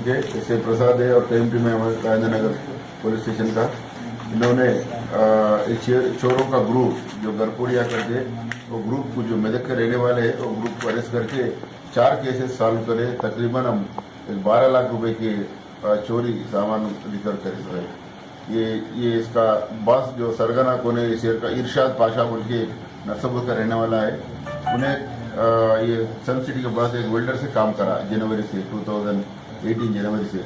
के एस प्रसाद है और टीम टीम है हमारे राजेंद्र नगर पुलिस स्टेशन का। इन्होंने एक चोरों का ग्रुप जो गरपुड़िया करके वो ग्रुप को जो मेदक के रहने वाले हैं वो ग्रुप को अरेस्ट करके 4 केसेस सॉल्व करे। तकरीबन हम 12 लाख रुपए की चोरी सामान रिकवर करे। ये इसका बॉस जो सरगना कोने शेर का इरशाद पाशा बोल के नरसपुर का रहने वाला है। उन्हें ये सन सिटी के पास एक वेल्डर से काम करा जनवरी से 2018 जनवरी से।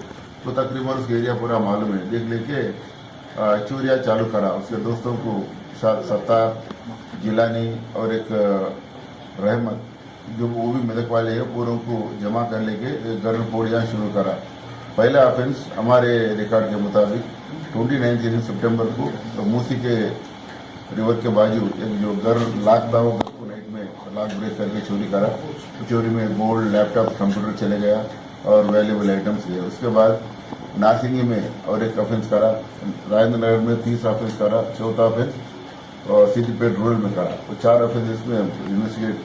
तो तकरीबन उसका एरिया पूरा मालूम है। देख लेके चोरिया चालू करा। उसके दोस्तों को सत्तार जिलानी और एक रहमत जो वो भी मेदक वाले हैं पूरों को जमा कर लेके गर्म पोड़ियाँ शुरू करा। पहला ऑफेंस हमारे रिकॉर्ड के मुताबिक 29 सितंबर को तो मूसी के रिवर के बाजू एक जो घर लाख था वो घर को नाइट में लाख ब्रेक करके चोरी करा। चोरी में गोल्ड लैपटॉप कंप्यूटर चले गया और वैल्यूबल आइटम्स गए। उसके बाद नासिंगी में और एक ऑफेंस करा। राजेंद्र नगर में 30 ऑफेंस करा। चौथा ऑफेंस और सिद्दीपेट रूरल में करा। तो 4 ऑफेंस इसमें इन्वेस्टिगेट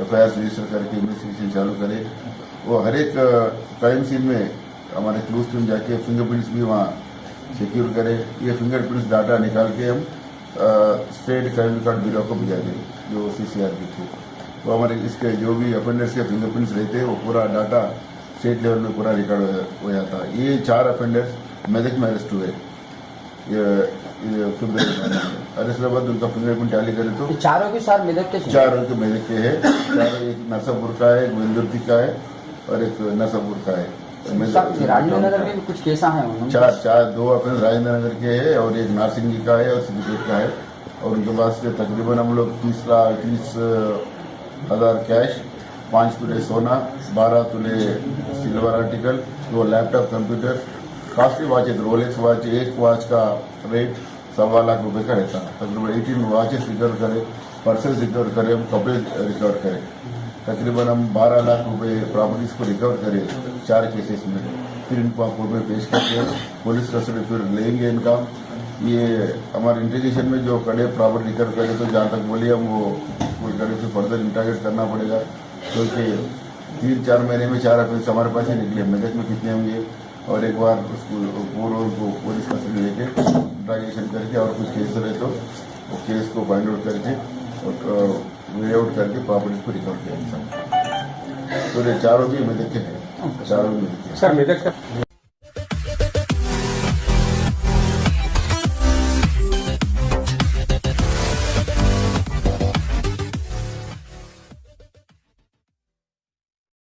FIR रजिस्टर करके इन्वेस्टिगेशन चालू करे। वो हर एक क्राइम सीन में हमारे क्लूज टीम जाके फिंगरप्रिंट्स भी वहाँ सिक्योर करे। ये फिंगरप्रिंट्स डाटा निकाल के हम स्टेट क्राइम रिकॉर्ड ब्यूरो को भेजा दें जो CCR की थी। तो हमारे इसके जो भी ऑफेंडर्स के फिंगरप्रिंट्स रहते हैं वो पूरा डाटा स्टेट लेवल में पूरा रिकॉर्ड हो जाता है। ये 4 ऑफेंडर्स मेदक में अरेस्ट हुए। ये फरवरी में अरेस्ट के बाद उनका फिंगरप्रिंट टैली करे तो चारों के साथ मेदक के 4 के मेदक के है। एक नरसापुर का है, एक वेंदुर्ती का है और एक नरसापुर का है। राजेंद्र नगर में कुछ केसा है 2 ऑफेंस राजेंद्र नगर के है और एक नारसिंगी का है और सिद्दीपेट का है। और उनके पास से तकरीबन हम लोग 30,000 कैश, 5 तोले सोना, 12 तोले silver article, 2 laptop computer, costly watch है। रोलेक्स वॉच, एक वॉच का रेट 1.25 लाख रुपए का रहता है। तकरीबन 18 वॉचेस रिकवर करे, पर्सेस रिकवर करे, कपड़े रिकवर करे। तकरीबन हम 12 लाख रुपए प्रॉपर्टीज को रिकवर करें 4 केसेस में। फिर इनको कोर्ट में पेश करके पुलिस कस्टडी फिर लेंगे इनका। ये हमारे इंटीग्रेशन में जो कड़े प्रॉपर्टी रिकवर करे तो जहाँ तक बोलिए हम वो कोई कड़े से फर्दर इंटागेट करना पड़ेगा क्योंकि 3-4 महीने में 4 ऑफेंस हमारे पास ही निकले। मेदक में कितने होंगे और एक बार उसको पूर्व को पुलिस कस्टडी लेके इंटागेशन करके और कुछ केस रहे तो वो केस को फाइंड आउट करके और वे आउट करके प्रॉपर्टी को रिकवर किया। तो ये 4 भी मेदक के हैं। 4 भी सर मेदक